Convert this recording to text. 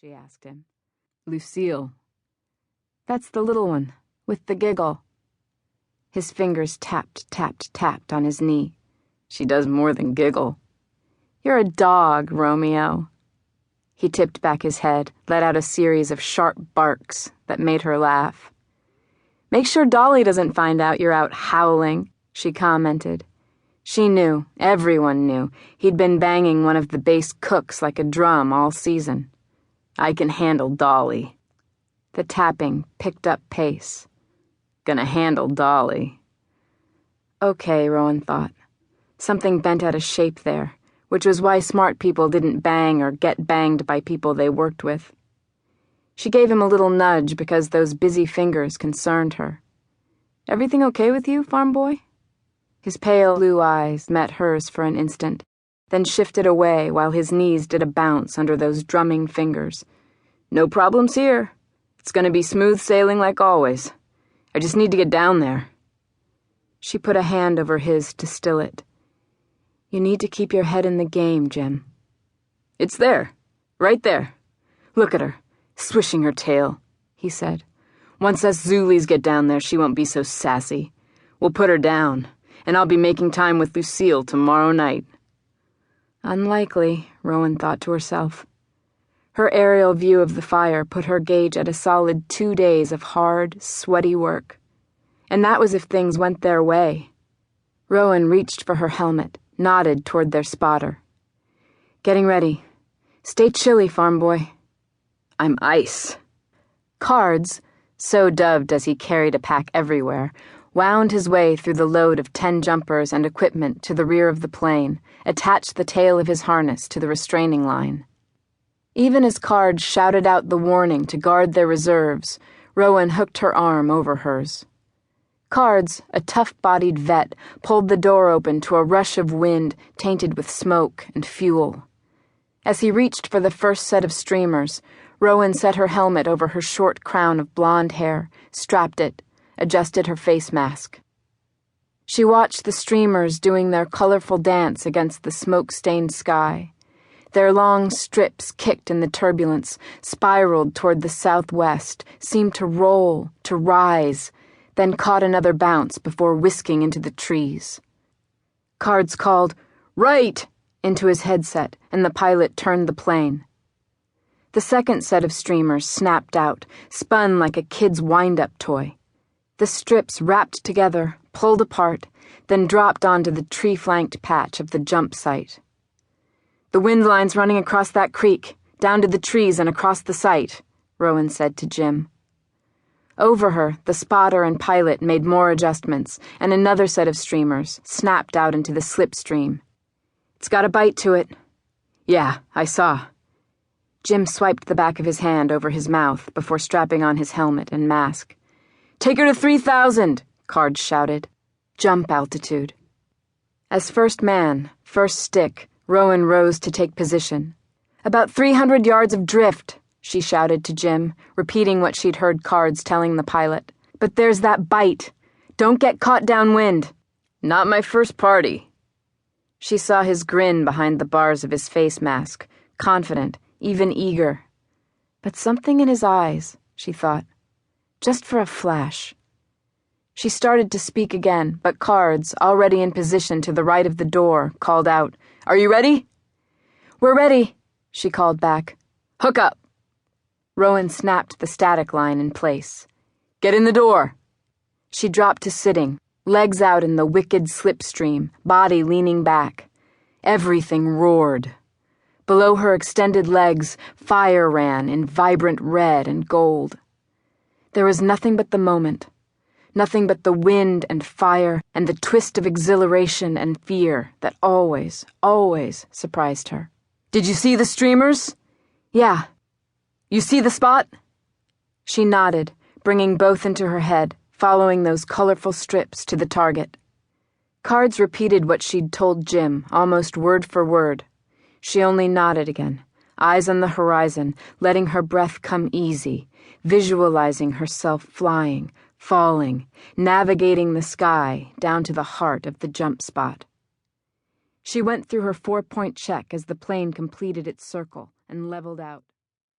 she asked him. Lucille. That's the little one, with the giggle. His fingers tapped on his knee. She does more than giggle. You're a dog, Romeo. He tipped back his head, let out a series of sharp barks that made her laugh. Make sure Dolly doesn't find out you're out howling, she commented. She knew, everyone knew, he'd been banging one of the base cooks like a drum all season. I can handle Dolly. The tapping picked up pace. Gonna handle Dolly. Okay, Rowan thought. Something bent out of shape there, which was why smart people didn't bang or get banged by people they worked with. She gave him a little nudge because those busy fingers concerned her. Everything okay with you, farm boy? His pale blue eyes met hers for an instant, then shifted away while his knees did a bounce under those drumming fingers. No problems here. It's gonna be smooth sailing like always. I just need to get down there. She put a hand over his to still it. You need to keep your head in the game, Jim. It's there. Right there. Look at her. Swishing her tail, he said. Once us Zulies get down there, she won't be so sassy. We'll put her down, and I'll be making time with Lucille tomorrow night. Unlikely, Rowan thought to herself. Her aerial view of the fire put her gauge at a solid 2 days of hard, sweaty work. And that was if things went their way. Rowan reached for her helmet, nodded toward their spotter. Getting ready. Stay chilly, farm boy. I'm ice. Cards, so dubbed as he carried a pack everywhere, wound his way through the load of 10 jumpers and equipment to the rear of the plane, attached the tail of his harness to the restraining line. Even as Cards shouted out the warning to guard their reserves, Rowan hooked her arm over hers. Cards, a tough-bodied vet, pulled the door open to a rush of wind tainted with smoke and fuel. As he reached for the first set of streamers, Rowan set her helmet over her short crown of blonde hair, strapped it, adjusted her face mask. She watched the streamers doing their colorful dance against the smoke-stained sky. Their long strips kicked in the turbulence, spiraled toward the southwest, seemed to roll, to rise, then caught another bounce before whisking into the trees. Cards called, "Right!" into his headset, and the pilot turned the plane. The second set of streamers snapped out, spun like a kid's wind-up toy. The strips wrapped together, pulled apart, then dropped onto the tree-flanked patch of the jump site. The wind line's running across that creek, down to the trees and across the site, Rowan said to Jim. Over her, the spotter and pilot made more adjustments, and another set of streamers snapped out into the slipstream. It's got a bite to it. Yeah, I saw. Jim swiped the back of his hand over his mouth before strapping on his helmet and mask. Take her to 3,000, Cards shouted. Jump altitude. As first man, first stick, Rowan rose to take position. About 300 yards of drift, she shouted to Jim, repeating what she'd heard Cards telling the pilot. But there's that bite. Don't get caught downwind. Not my first party. She saw his grin behind the bars of his face mask, confident, even eager. But something in his eyes, she thought. Just for a flash. She started to speak again, but Cards, already in position to the right of the door, called out, Are you ready? We're ready, she called back. Hook up. Rowan snapped the static line in place. Get in the door. She dropped to sitting, legs out in the wicked slipstream, body leaning back. Everything roared. Below her extended legs, fire ran in vibrant red and gold. There was nothing but the moment, nothing but the wind and fire and the twist of exhilaration and fear that always, always surprised her. Did you see the streamers? Yeah. You see the spot? She nodded, bringing both into her head, following those colorful strips to the target. Cards repeated what she'd told Jim, almost word for word. She only nodded again, eyes on the horizon, letting her breath come easy, visualizing herself flying, falling, navigating the sky down to the heart of the jump spot. She went through her 4-point check as the plane completed its circle and leveled out.